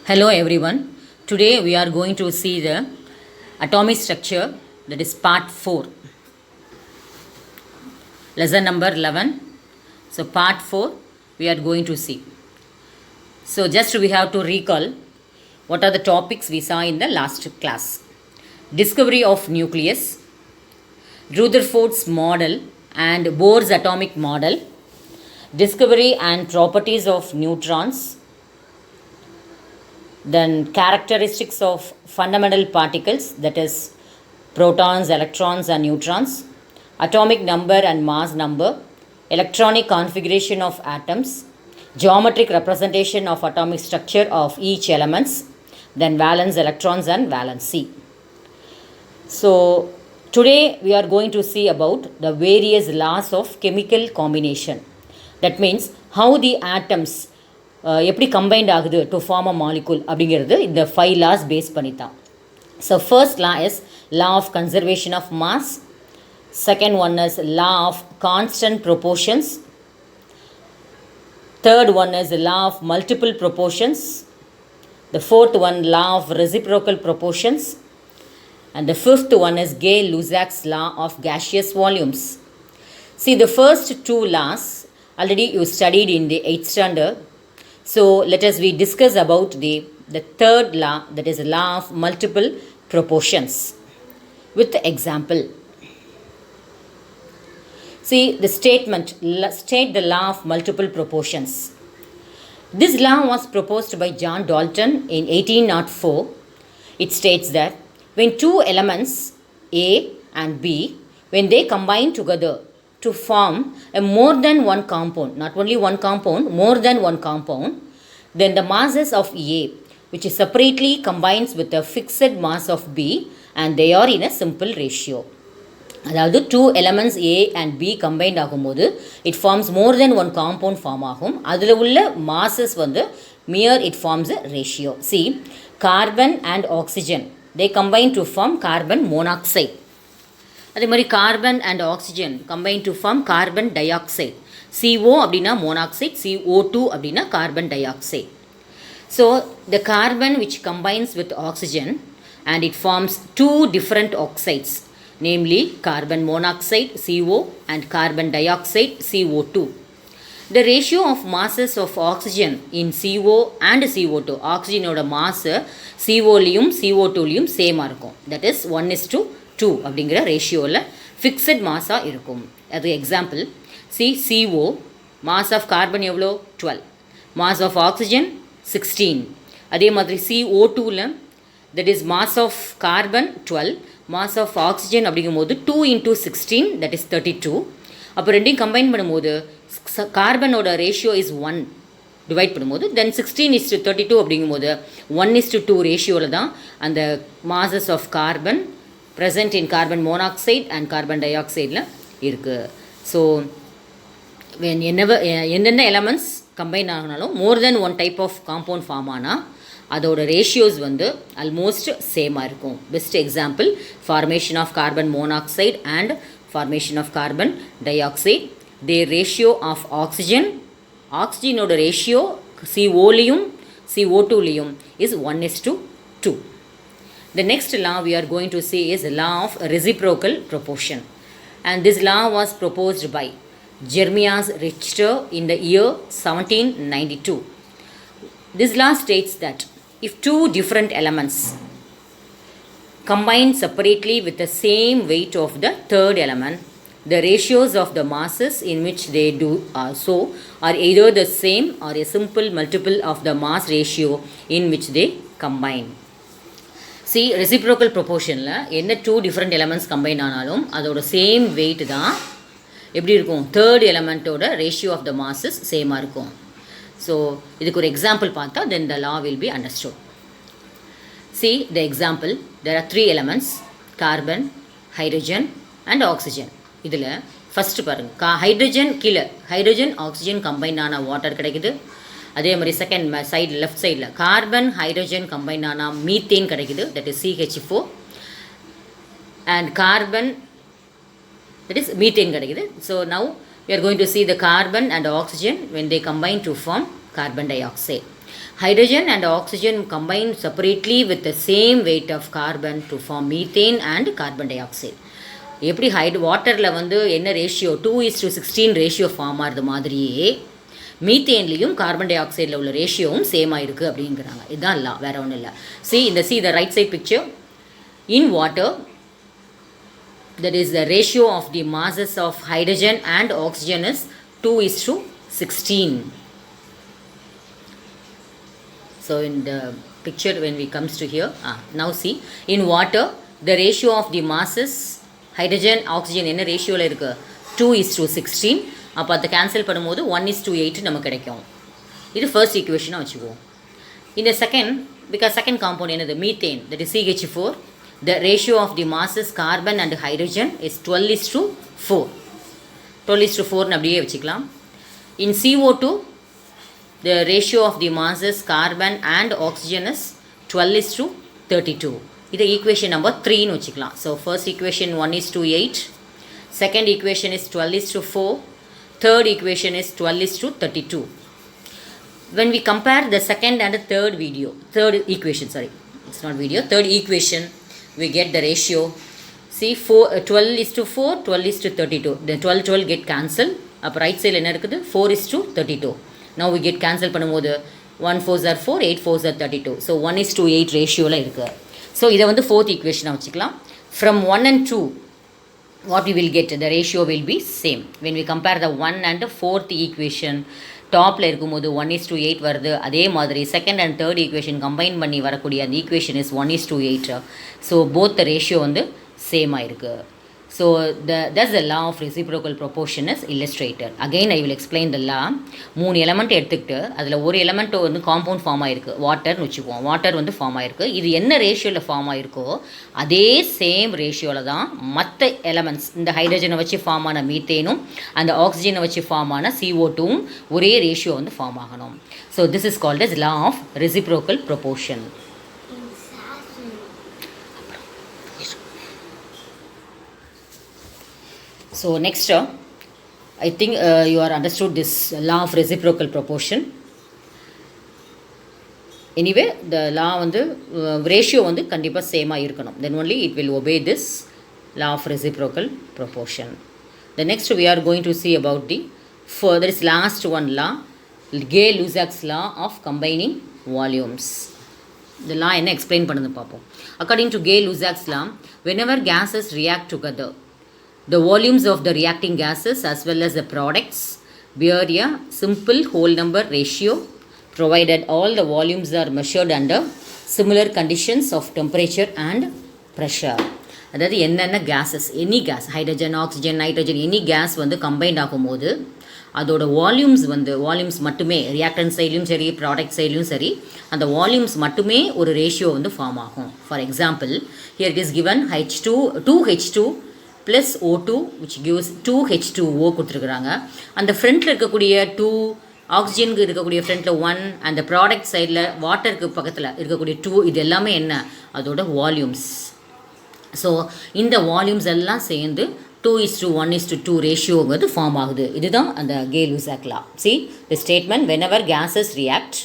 Hello everyone. Today we are going to see the atomic structure, that is part 4. Lesson number 11. So part 4 we are going to see. So just we have to recall what are the topics we saw in the last class. Discovery of nucleus, Rutherford's model and Bohr's atomic model, discovery and properties of neutrons, then characteristics of fundamental particles, that is protons, electrons and neutrons, atomic number and mass number, electronic configuration of atoms, geometric representation of atomic structure of each elements, then valence electrons and valency. So today we are going to see about the various laws of chemical combination. That means how the atoms எப்படி combined ஆகுது to form a molecule அப்படிங்கிறது இந்த 5 laws base பண்ணி தான். So first law is law of conservation of mass. Second one is law of constant proportions. Third one is law of multiple proportions. The fourth one law of reciprocal proportions. And the fifth one is Gay-Lussac's law of gaseous volumes. See, the first two laws already you studied in the 8th standard. So let us we discuss about the third law, that is law of multiple proportions with the example. See the statement, state the law of multiple proportions. This law was proposed by John Dalton in 1804. It states that when two elements A and B, when they combine together to form a more than one compound, not only one compound, more than one compound, then the masses of A, which is separately combines with a fixed mass of B, and they are in a simple ratio. அதாவது two elements A and B combined ஆகும்போது it forms more than one compound form ஆகும். அதில் உள்ள masses வந்து mere it forms a ratio. See, carbon and oxygen they combine to form carbon monoxide. அதே மாதிரி carbon and oxygen combine to form carbon dioxide. CO அப்படின்னா monoxide, CO2 அப்படின்னா carbon dioxide. So the carbon which combines with oxygen and it forms two different oxides, namely carbon monoxide CO and carbon dioxide CO2. The ratio of masses of oxygen in CO and CO2, ஆக்சிஜனோட மாசு COலையும் CO2லையும் சேமாக இருக்கும். That is 1:2 அப்படிங்கிற ரேஷியோவில் fixed மாஸாக இருக்கும். அது example, CO, mass of carbon எவ்வளோ 12, mass of oxygen 16. அதே மாதிரி CO2ல that is mass of carbon 12, mass of oxygen அப்படிங்கும்போது 2 into 16, that is 32. அப்போ ரெண்டையும் கம்பைன் பண்ணும்போது கார்பனோட ரேஷியோ இஸ் 1 டிவைட் பண்ணும்போது தென் 16:32 அப்படிங்கும்போது 1:2 ரேஷியோவில் தான் அந்த masses of carbon present in carbon monoxide and carbon டை ஆக்சைடில் இருக்குது. ஸோ எந்தெந்த எலமெண்ட்ஸ் கம்பைன் ஆகினாலும் more than one type of compound form ஆனால் அதோட ரேஷியோஸ் வந்து ஆல்மோஸ்ட் சேமாக இருக்கும். Best example, formation of carbon monoxide and formation of carbon dioxide. Their ratio of ஆக்சிஜனோட ரேஷியோ COலையும் CO2லையும் is 1:2. The next law we are going to see is law of reciprocal proportion, and this law was proposed by Jeremias Richter in the year 1792. This law states that if two different elements combine separately with the same weight of the third element, the ratios of the masses in which they do so are either the same or a simple multiple of the mass ratio in which they combine. See, reciprocal proportionல என்ன two different elements combine ஆனாலும் அதோட same wait தான் எப்படி இருக்கும், third எலமெண்ட்டோட ratio of the masses சேமாக இருக்கும். So இதுக்கு ஒரு எக்ஸாம்பிள் பார்த்தா then the law will be understood. See the example, there are 3 elements, carbon, hydrogen and oxygen. இதில் ஃபஸ்ட்டு பாருங்கள், ஹைட்ரஜன் கீழே ஹைட்ரஜன் ஆக்சிஜன் கம்பைன் ஆன வாட்டர் கிடைக்குது. அதே மாதிரி செகண்ட் சைடு லெஃப்ட் சைடில் கார்பன் ஹைட்ரஜன் கம்பைன் ஆனால் மீத்தேன் கிடைக்குது, that is CH4, and carbon that is methane கிடைக்குது. So now we are going to see the carbon and oxygen when they combine to form carbon dioxide. Hydrogen and oxygen combine separately with the same weight of carbon to form methane and carbon dioxide. எப்படி வாட்டரில் வந்து என்ன ratio 2:16 ratio form ஆகிறது மாதிரியே மீத்தேன்லேயும் carbon டை ஆக்சைடில் உள்ள ரேஷியோவும் same ஆகிருக்கு அப்படிங்கிறாங்க. இதுதான் இல்லை, வேறு ஒன்றும் இல்லை. See the right side picture. In water, that is the ratio of the masses of hydrogen and oxygen is 2:16. So in the picture when we comes to here, now see, in water the ratio of the masses hydrogen oxygen என்ன ரேஷியோவில் இருக்குது 2:16. அப்போ அதை cancel பண்ணும்போது 1:8 நமக்கு கிடைக்கும். இது first ஈக்குவேஷனாக வச்சுக்குவோம். இந்த செகண்ட், பிகாஸ் செகண்ட் காம்பவுண்ட் என்னது methane, that is CH4. The ratio of the masses carbon and hydrogen is 12:4. 12:4 அப்படியே வச்சுக்கலாம். In CO2, the ratio of the masses carbon and oxygen is 12:32. இது ஈக்குவேஷன் நம்பர் 3ன்னு வச்சுக்கலாம். So first equation 1:8, second equation is 12:4, third equation is 12:32. When we compare the second and the third equation, we get the ratio. See, 12:4, 12:32. Then 12 get cancelled. அப்போ right சைடில் என்ன இருக்குது 4:32. Now we get cancel பண்ணும்போது 1 4s are 4, 8 4s are 32. So 1:8 ரேஷியோவில் இருக்குது. So இதை வந்து fourth ஈக்குவேஷனாக வச்சுக்கலாம். From 1 and 2, what we will get, the ratio will be same. When we compare the 1 and the fourth equation, டாப்பில் இருக்கும்போது 1:8 வருது. அதே மாதிரி second and third equation combine பண்ணி வரக்கூடிய அந்த equation is 1:8. So both the ratio வந்து சேம் ஆயிருக்கு. So thus the law of reciprocal proportion is illustrated. Again I will explain the law. 3 element எடுத்துக்கிட்டு அதில் ஒரு எலமெண்ட் வந்து காம்பவுண்ட் ஃபார்ம் ஆகிருக்கு, வாட்டர்னு வச்சுக்குவோம். வாட்டர் வந்து ஃபார்ம் ஆகிருக்கு. இது என்ன ரேஷியோவில் ஃபார்ம் ஆகிருக்கோ அதே சேம் ரேஷியோவில் தான் மற்ற எலமெண்ட்ஸ், இந்த ஹைட்ரஜனை வச்சு ஃபார்ம் ஆன மீத்தேனும் அந்த ஆக்சிஜனை வச்சு ஃபார்ம் ஆன CO2வும் ஒரே ரேஷியோ வந்து ஃபார்ம் ஆகணும். So this is called as law of reciprocal proportion. So next, I think you are understood this law of reciprocal proportion. Anyway, the law வந்து ratio வந்து கண்டிப்பாக சேமாக இருக்கணும். Then only it will obey this law of reciprocal proportion. The next we are going to see about the further is last one law, Gay-Lussac's law of combining volumes. The law என்ன explain பண்ணுது பார்ப்போம். According to Gay-Lussac's law, whenever gases react together, the volumes of the reacting gases as well as the products bear a simple whole number ratio, provided all the volumes are measured under similar conditions of temperature and pressure. அதாவது என்னென்ன gases, any gas, hydrogen oxygen nitrogen any gas வந்து combined ஆகும்போது அதோட volumes மட்டுமே ரியாக்டன் சைட்லையும் சரி product சைட்லையும் சரி அந்த volumes மட்டுமே ஒரு ரேஷியோ வந்து ஃபார்ம் ஆகும். For example, here it is given 2H2 plus O2 which gives 2H2O கொடுத்துருக்குறாங்க. அந்த ஃப்ரண்ட்டில் இருக்கக்கூடிய 2, ஆக்சிஜனுக்கு இருக்கக்கூடிய ஃப்ரண்ட்டில் 1, அந்த ப்ராடக்ட் சைடில் வாட்டருக்கு பக்கத்தில் இருக்கக்கூடிய 2, இது எல்லாமே என்ன அதோட வால்யூம்ஸ். ஸோ இந்த வால்யூம்ஸ் எல்லாம் சேர்ந்து 2:1:2 ரேஷியோங்கிறது ஃபார்ம் ஆகுது. இதுதான் அந்த Gay-Lussac law. See the statement, whenever gases react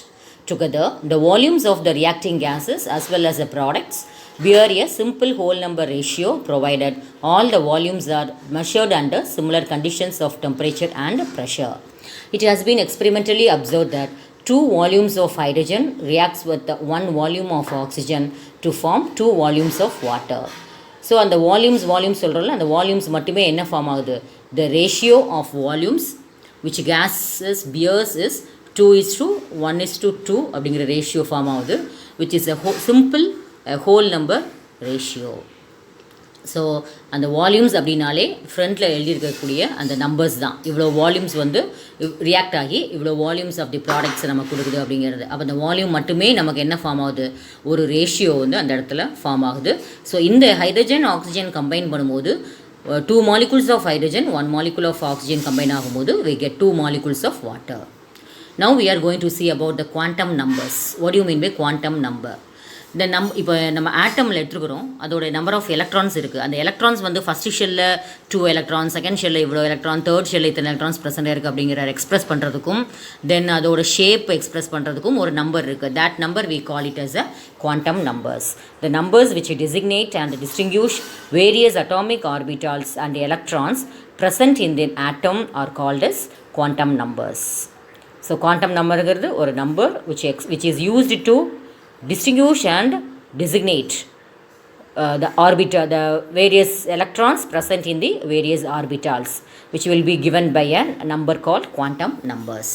together, the volumes of the reacting gases as well as the products bear a simple whole number ratio, provided all the volumes are measured under similar conditions of temperature and pressure. It has been experimentally observed that 2 volumes of hydrogen reacts with 1 volume of oxygen to form 2 volumes of water. So அந்த volumes சொல்கிறோம்ல, அந்த volumes மட்டுமே என்ன form ஆகுது, the ratio of volumes which gases bears is 2:1:2 அப்படிங்கிற ratio form ஆகுது, which is a simple whole number ratio. So அந்த volumes அப்படின்னாலே ஃப்ரண்ட்டில் எழுதியிருக்கக்கூடிய அந்த நம்பர்ஸ் தான். இவ்வளோ வால்யூம்ஸ் வந்து ரியாக்ட் ஆகி இவ்வளோ வால்யூம்ஸ் ஆஃப் தி ப்ராடக்ட்ஸை நமக்கு கொடுக்குது அப்படிங்கிறது. அப்போ அந்த வால்யூம் மட்டுமே நமக்கு என்ன ஃபார்ம் ஆகுது, ஒரு ரேஷியோ வந்து அந்த இடத்துல ஃபார்ம் ஆகுது. ஸோ இந்த ஹைட்ரஜன் ஆக்சிஜன் கம்பைன் பண்ணும்போது 2 molecules of hydrogen, 1 molecule of oxygen combine ஆகும்போது we get 2 molecules of water. Now we are going to see about the quantum numbers. What do you mean by quantum number? இந்த இப்போ நம்ம ஆட்டமில் எடுத்துக்கிறோம், அதோட number of electrons இருக்குது. அந்த electrons வந்து first ஷெல்லில் 2 electron, second ஷெல்லில் இவ்வளோ எலக்ட்ரான், தேர்ட் ஷெல்லில் இத்தனை எலக்ட்ரான்ஸ் ப்ரெசென்ட் இருக்குது அப்படிங்கிற எக்ஸ்பிரஸ் பண்ணுறதுக்கும், தென் அதோட ஷேப் எக்ஸ்பிரஸ் பண்ணுறதுக்கும் ஒரு நம்பர் இருக்குது. that number we call it as a quantum numbers. The numbers which designate and distinguish various atomic orbitals and electrons present in the atom are called as quantum numbers. So quantum numberங்கிறது ஒரு number which is used to distinguish and designate the various electrons present in the various orbitals, which will be given by a number called quantum numbers.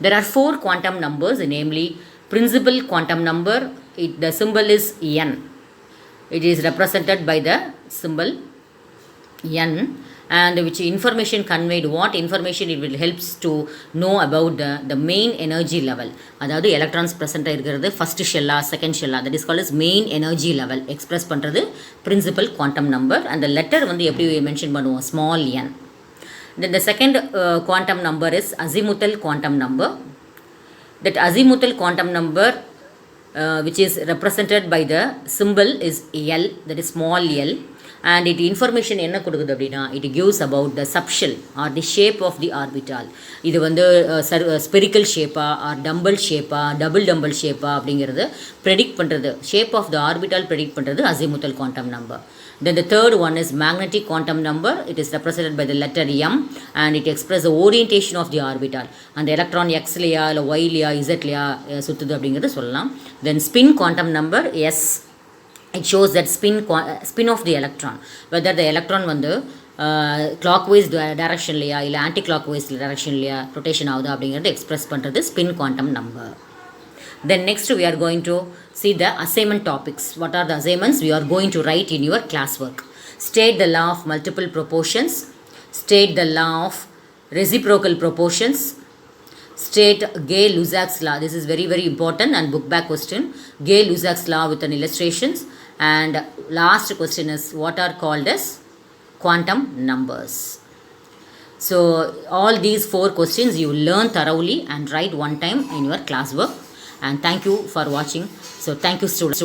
There are 4 quantum numbers, namely principal quantum number. The symbol is n. It is represented by the symbol n, and which information conveyed, what information it will helps to know about the main energy level. அதாவது electrons ப்ரெசென்ட்டாக இருக்கிறது first ஷெல்லா, second ஷெல்லா, that is called is main energy level express பண்ணுறது principal quantum number. அந்த letter வந்து எப்படி mention பண்ணுவோம், small n. Then the second quantum number is azimuthal quantum number. That azimuthal quantum number which is represented by the symbol is L, that is small l, and it information என்ன கொடுக்குது அப்படின்னா, it gives about the subshell or the shape of the orbital. இது வந்து spherical ஷேப்பா or dumbbell ஷேப்பா, double dumbbell ஷேப்பா அப்படிங்கிறது predict பண்ணுறது, shape of the orbital predict பண்ணுறது azimuthal quantum number. Then the third one is magnetic quantum number. It is represented by the letter m, and it expresses the orientation of the orbital. And the electron x லையா இல்லை y லையா z லையா சுற்றுது அப்படிங்கிறது சொல்லலாம். Then spin quantum number s. It shows that spin of the electron, whether the electron வந்து clockwise directionலையா இல்லை anti clockwise directionலையா rotation ஆகுது அப்படிங்கிறது express பண்ணுறது spin quantum number. Then next we are going to see the assignment topics. What are the assignments we are going to write in your classwork? State the law of multiple proportions. State the law of reciprocal proportions. State Gay-Lussac's law. This is very very important and book back question. Gay-Lussac's law with an illustrations. And last question is what are called as quantum numbers. So all these 4 questions you learn thoroughly and write one time in your classwork. And thank you for watching. So thank you students.